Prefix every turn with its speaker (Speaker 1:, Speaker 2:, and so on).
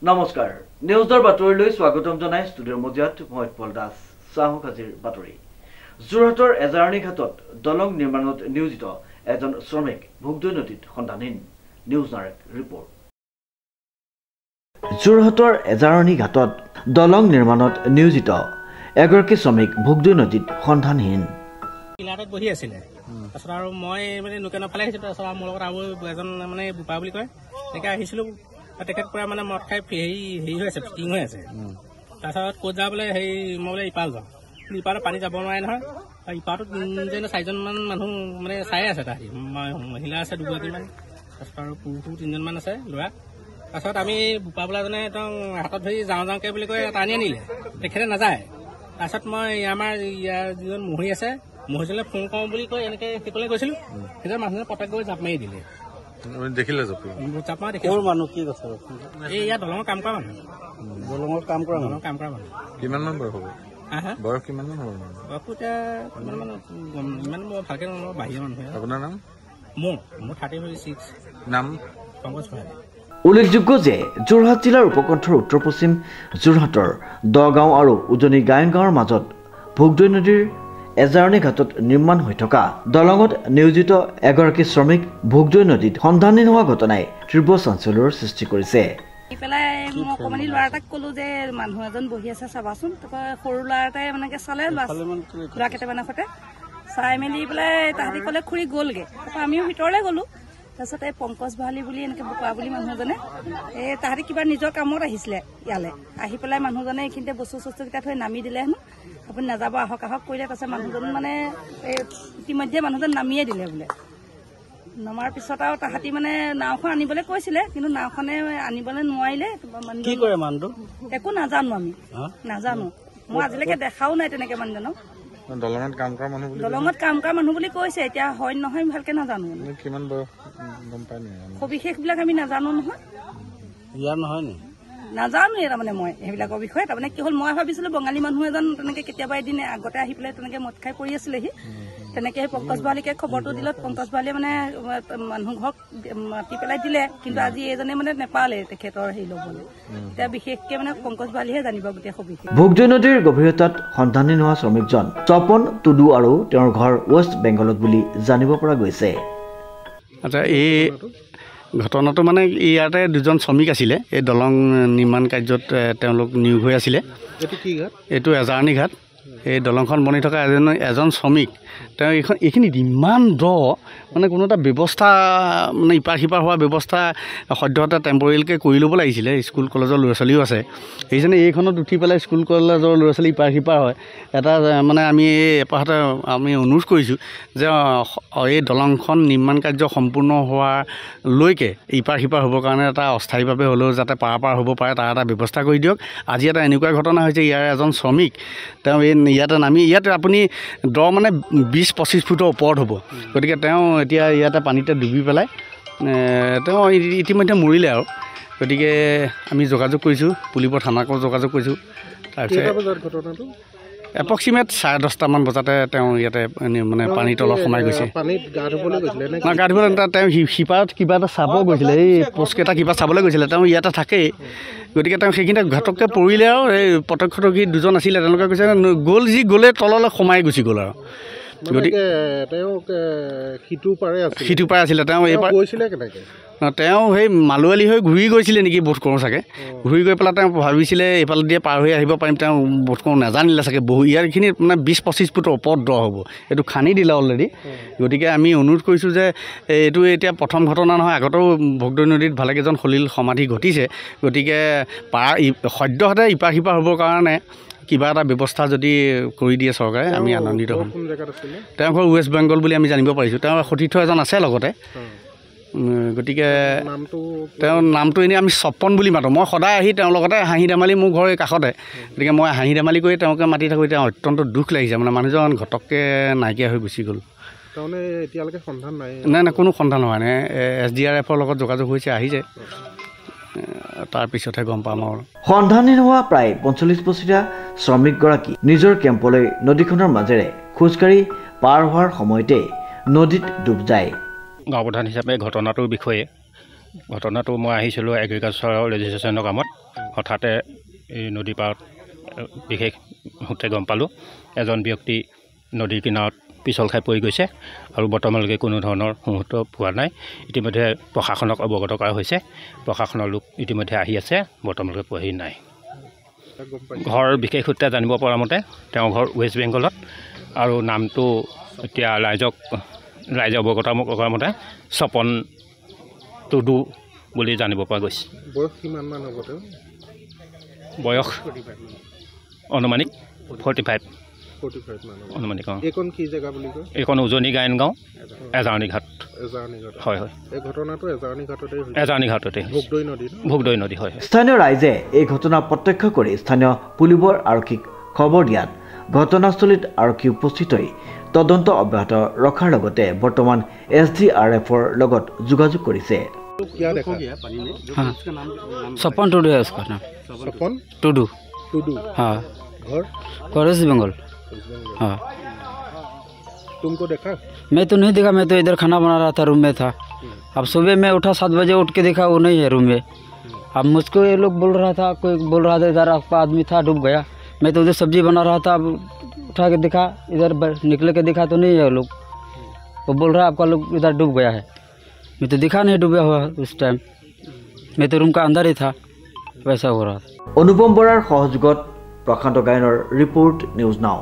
Speaker 1: নমস্কাৰ নিউজৰ বাতৰিলৈ স্বাগতম জনাই ষ্টুডিঅ'ৰ মজিয়াত মই পল দাস চাহক আজিৰ বাতৰি যোৰহাটৰ এজাৰণী ঘাটত দলং নিৰ্মাণত নিয়োজিত এজন শ্ৰমিক ভোগদৈ নদীত সন্ধানহীন নিউজ নাৰেক ৰিপৰ্ট যোৰহাটৰ এজাৰণী ঘাটত দলং নিৰ্মাণত নিয়োজিত এগৰাকী শ্ৰমিক ভোগদৈ নদীত সন্ধানহীন
Speaker 2: কিলাৰত বহি আছিলে তাৰপিছত আৰু মই মানে নোকেনৰ ফালে আহিছিলোঁ তাৰপিছত মোৰ লগত আৰু এজন মানে বোপা বুলি কয় তেনেকৈ আহিছিলোঁ তেখেত পুৰা মানে মদ খাই হেৰি হৈ আছে ফিটিং হৈ আছে তাৰপিছত ক'ত যা বোলে হেৰি মই বোলে ইপাল যাওঁ ইপাৰত পানী যাব নোৱাৰে নহয় আৰু ইপাৰতো 3-4জনমান মানুহ মানে চাই আছে তাহাঁতি মহিলা আছে 2-3মান তাৰপিছত আৰু পুৰুষো 3জনমান আছে ল'ৰা তাৰপিছত আমি বোপা বোলাজনে একদম হাতত ধৰি যাওঁকৈ বুলি কৈ টানি আনিলে তেখেতে নাযায় তাৰপিছত মই আমাৰ ইয়াৰ যিজন মহৰি আছে মহিলাজনে ফোন কৰোঁ বুলি কৈ এনেকৈ সেইকলে গৈছিলোঁ সেইজন মানুহজনে পটক গৈ জাপ মাৰি দিলে
Speaker 3: দেখিলে
Speaker 2: জাপ মাৰি দেখিলোঁ মানুহ কি কথা এই ইয়াত দলঙৰ কাম কৰা মানুহ দলঙৰ কাম কৰা মানুহ
Speaker 3: কিমান মান বয়স হ'ব বয়স কিমান মান হ'ব
Speaker 2: বয়সটো এতিয়া ইমান মই ভালকৈ নলওঁ বাহিৰৰ মানুহ
Speaker 3: আপোনাৰ নাম
Speaker 2: মোৰ 36
Speaker 3: নাম
Speaker 2: পংকজ ভঁৰালী
Speaker 1: উল্লেখযোগ্য যে যোৰহাট জিলাৰ উপকণ্ঠৰ উত্তৰ পশ্চিম যোৰহাটৰ দগাঁও আৰু উজনি গায়নগাঁৱৰ মাজত ভোগদৈ নদীৰ এজাৰণী ঘাটত নিৰ্মাণ হৈ থকা দলঙত নিয়োজিত এগৰাকী শ্ৰমিক ভোগদৈ নদীত সন্ধানহীন হোৱা ঘটনাই তীব্ৰ চাঞ্চল্যৰ সৃষ্টি কৰিছে
Speaker 4: পেলাই মই অকণমানি ল'ৰা এটাক ক'লো যে মানুহ এজন বহি আছে চাবাচোন তাৰপৰা সৰু ল'ৰা এটাই এনেকৈ চালে ল'ৰা কেইটামানৰ সৈতে চাই মেলি পেলাই তাহাঁতি ক'লে খুৰী গ'লগৈ তাৰপৰা আমিও ভিতৰলৈ গ'লোঁ তাৰপিছত এই পংকজ ভঁৰালী বুলি এনেকৈ বোপা বুলি মানুহ এজনে এই তাহাঁতি কিবা নিজৰ কামত আহিছিলে ইয়ালৈ আহি পেলাই মানুহজনে এইখিনিতে বস্তুকেইটা থৈ নামি দিলে হেনো আপুনি নাযাব আহক কৰিলে তাৰপিছত মানুহজন মানে এই ইতিমধ্যে মানুহজন নামিয়ে দিলে বোলে নমাৰ পিছত আৰু তাহাঁতি মানে নাওখন আনিবলৈ কৈছিলে কিন্তু নাওখনে আনিবলৈ নোৱাৰিলে একো নাজানো আমি নাজানো মই আজিলৈকে দেখাও নাই তেনেকৈ মানুহজনক
Speaker 3: দলঙত কাম কৰা
Speaker 4: মানুহ বুলি কৈছে এতিয়া হয় নহয় ভালকে নাজানো
Speaker 3: কিমান বয়স গম পাই নি
Speaker 4: সবিশেষবিলাক আমি নাজানো নহয়
Speaker 2: ইয়াৰ নহয় নি
Speaker 4: নাজানোৱে তাৰমানে মই সেইবিলাকৰ বিষয়ে তাৰমানে কি হ'ল মই ভাবিছিলোঁ বঙালী মানুহ এজন তেনেকৈ কেতিয়াবা এদিন আগতে আহি পেলাই তেনেকৈ মদ খাই পৰি আছিলেহি তেনেকৈ সেই পংকজ ভঁৰালীকে খবৰটো দিলত পংকজ ভঁৰালীয়ে মানে মানুহ ঘৰক মাতি পেলাই দিলে কিন্তু আজি এইজনে মানে নেপালে তেখেতৰ হেৰি ল'বলৈ এতিয়া বিশেষকৈ মানে পংকজ ভঁৰালীহে জানিব গোটেই সবিশেষ
Speaker 1: ভোগদৈ নদীৰ গভীৰতাত সন্ধানহীন হোৱা শ্ৰমিকজন তপন টুডু আৰু তেওঁৰ ঘৰ ৱেষ্ট বেংগলত বুলি জানিব পৰা গৈছে
Speaker 5: আচ্ছা এই ঘটনাটো মানে ইয়াতে দুজন শ্ৰমিক আছিলে এই দলং নিৰ্মাণ কাৰ্যত তেওঁলোক নিয়োগ হৈ আছিলে এইটো এজাৰণী ঘাট এই দলংখন বনি থকা এজন শ্ৰমিক তেওঁ এইখিনিত ইমান দ মানে কোনো এটা ব্যৱস্থা মানে ইপাৰ সিপাৰ হোৱা ব্যৱস্থা সদ্যহতে টেম্পৰেৰীকৈ কৰি ল'ব লাগিছিলে স্কুল কলেজৰ ল'ৰা ছোৱালীও আছে সেইকাৰণে এইখনত উঠি পেলাই স্কুল কলেজৰ ল'ৰা ছোৱালী ইপাৰ সিপাৰ হয় এটা মানে আমি এপাহতে আমি অনুৰোধ কৰিছোঁ যে এই দলংখন নিৰ্মাণ কাৰ্য সম্পূৰ্ণ হোৱালৈকে ইপাৰ সিপাৰ হ'বৰ কাৰণে এটা অস্থায়ীভাৱে হ'লেও যাতে পাৰ হ'ব পাৰে তাৰ এটা ব্যৱস্থা কৰি দিয়ক আজি এটা এনেকুৱা ঘটনা হৈছে ইয়াৰ এজন শ্ৰমিক তেওঁ ইয়াতে নামি ইয়াতে আপুনি দ মানে 20-25 ফুটৰ ওপৰত হ'ব গতিকে তেওঁ এতিয়া ইয়াতে পানীতে ডুবি পেলাই তেওঁ ইতিমধ্যে মৰিলে আৰু গতিকে আমি যোগাযোগ কৰিছোঁ পুলিবৰ থানাকো যোগাযোগ কৰিছোঁ তাৰপিছত এপ্ৰক্সিমেট 10:30মান বজাতে তেওঁ ইয়াতে মানে পানীৰ তলত সোমাই গৈছে গা ধুবলৈ তেওঁ সিপাৰত কিবা এটা চাব গৈছিলে এই পোষ্টকেইটা কিবা চাবলৈ গৈছিলে তেওঁ ইয়াতে থাকেই গতিকে তেওঁ সেইখিনিতে ঘটককৈ পৰিলে আৰু এই প্ৰত্যক্ষদৰ্শী দুজন আছিলে তেওঁলোকে কৈছে গ'লে তললৈ সোমাই গুচি গ'ল আৰু গতিকে সিটো পাৰে আছিলে তেওঁ এইবাৰ তেওঁ সেই মালুৱালী হৈ ঘূৰি গৈছিলে নেকি বোধ কৰোঁ চাগে ঘূৰি গৈ পেলাই তেওঁ ভাবিছিলে এইফালে দিয়ে পাৰ হৈ আহিব পাৰিম তেওঁ বোধ কৰোঁ নাজানিলে চাগে ইয়াৰখিনি মানে 20-25 ফুটৰ ওপৰত দ হ'ব এইটো খান্দি দিলে অলৰেডি গতিকে আমি অনুৰোধ কৰিছোঁ যে এইটো এতিয়া প্ৰথম ঘটনা নহয় আগতেও ভোগদৈ নদীত ভালেকেইজন সলিল সমাধি ঘটিছে গতিকে সদ্যহতে ইপাৰ সিপাৰ হ'বৰ কাৰণে কিবা এটা ব্যৱস্থা যদি কৰি দিয়ে চৰকাৰে আমি আনন্দিত হ'ম তেওঁৰ ঘৰ ৱেষ্ট বেংগল বুলি আমি জানিব পাৰিছোঁ তেওঁৰ সতীৰ্থ এজন আছে লগতে গতিকে তেওঁৰ নামটো এনেই আমি চপন বুলি মাতোঁ মই সদায় আহি তেওঁৰ লগতে হাঁহি ধেমালি মোৰ ঘৰ এই কাষতে গতিকে মই হাঁহি ধেমালি কৰি তেওঁকে মাতি থাকোঁ এতিয়া অত্যন্ত দুখ লাগিছে মানে মানুহজন ঘটককৈ নাইকিয়া হৈ গুচি গ'ল নাই কোনো সন্ধান হোৱা নাই SDRFৰ লগত যোগাযোগ হৈছে আহিছে তাৰপিছতহে গম পাম আৰু
Speaker 1: সন্ধানহীন হোৱা প্ৰায় 45 বছৰীয়া শ্ৰমিকগৰাকী নিজৰ কেম্পলৈ নদীখনৰ মাজেৰে খোজকাঢ়ি পাৰ হোৱাৰ সময়তে নদীত ডুব যায়
Speaker 6: গাঁও প্ৰধান হিচাপে ঘটনাটোৰ বিষয়ে ঘটনাটো মই আহিছিলোঁ এগ্ৰিকালচাৰৰ ৰেজিষ্ট্ৰেশ্যনৰ কামত হঠাতে এই নদী পাৰত বিশেষ সূত্ৰে গম পালোঁ এজন ব্যক্তি নদীৰ কিনাৰত পিছল খাই পৰি গৈছে আৰু বৰ্তমানলৈকে কোনো ধৰণৰ মুহূৰ্ত পোৱা নাই ইতিমধ্যে প্ৰশাসনক অৱগত কৰা হৈছে প্ৰশাসনৰ লোক ইতিমধ্যে আহি আছে বৰ্তমানলৈকে পোৱাহি নাই ঘৰ বিশেষ সূত্ৰে জানিব পৰা মতে তেওঁৰ ঘৰ ৱেষ্ট বেংগলত আৰু নামটো এতিয়া ৰাইজে অৱগত কৰা মতে স্বপন টুডু বুলি জানিব পৰা গৈছে
Speaker 3: বয়স কিমানমান হ'ব তেওঁ
Speaker 6: বয়স অনুমানিক 45 অনুমানিক
Speaker 3: এইখন কি জেগা বুলি কয়
Speaker 6: এইখন উজনি গায়ন গাঁও এজাৰণী ঘাট হয় হয়
Speaker 3: এই ঘটনাটো
Speaker 6: এজাৰণী ঘাটতে ভোগদৈ নদী হয়
Speaker 1: স্থানীয় ৰাইজে এই ঘটনা প্ৰত্যক্ষ কৰি স্থানীয় পুলিবৰ আৰক্ষীক খবৰ দিয়াত ঘটনাস্থলীত আৰক্ষী উপস্থিত হৈ তদন্ত অব্যাহত ৰখাৰ লগতে বৰ্তমান SDRFৰ লগত যোগাযোগ কৰিছে
Speaker 7: सपन टूडू है उसका नाम
Speaker 3: सपन
Speaker 7: टूडू हाँ
Speaker 3: घर
Speaker 7: वेस्ट बंगाल हाँ
Speaker 3: तुमको देखा
Speaker 7: मैं तो नहीं देखा मैं तो इधर खाना बना रहा था रूम में था अब सुबह मैं उठा 7 बजे उठ के देखा वो नहीं है रूम में अब मुझको ये लोग बोल रहा था कोई बोल रहा था इधर आपका आदमी था डूब गया मैं तो उधर सब्जी बना रहा था अब उठा के देखा इधर निकल के देखा तो नहीं है लोग वो बोल रहा है आपका लोग इधर डूब गया है मैं तो दिखा नहीं डूबा हुआ उस टाइम मैं तो रूम का अंदर ही था वैसा हो रहा था
Speaker 1: অনুপম বৰাৰ সহযোগত প্ৰশান্ত গায়নৰ ৰিপৰ্ট নিউজ নাও।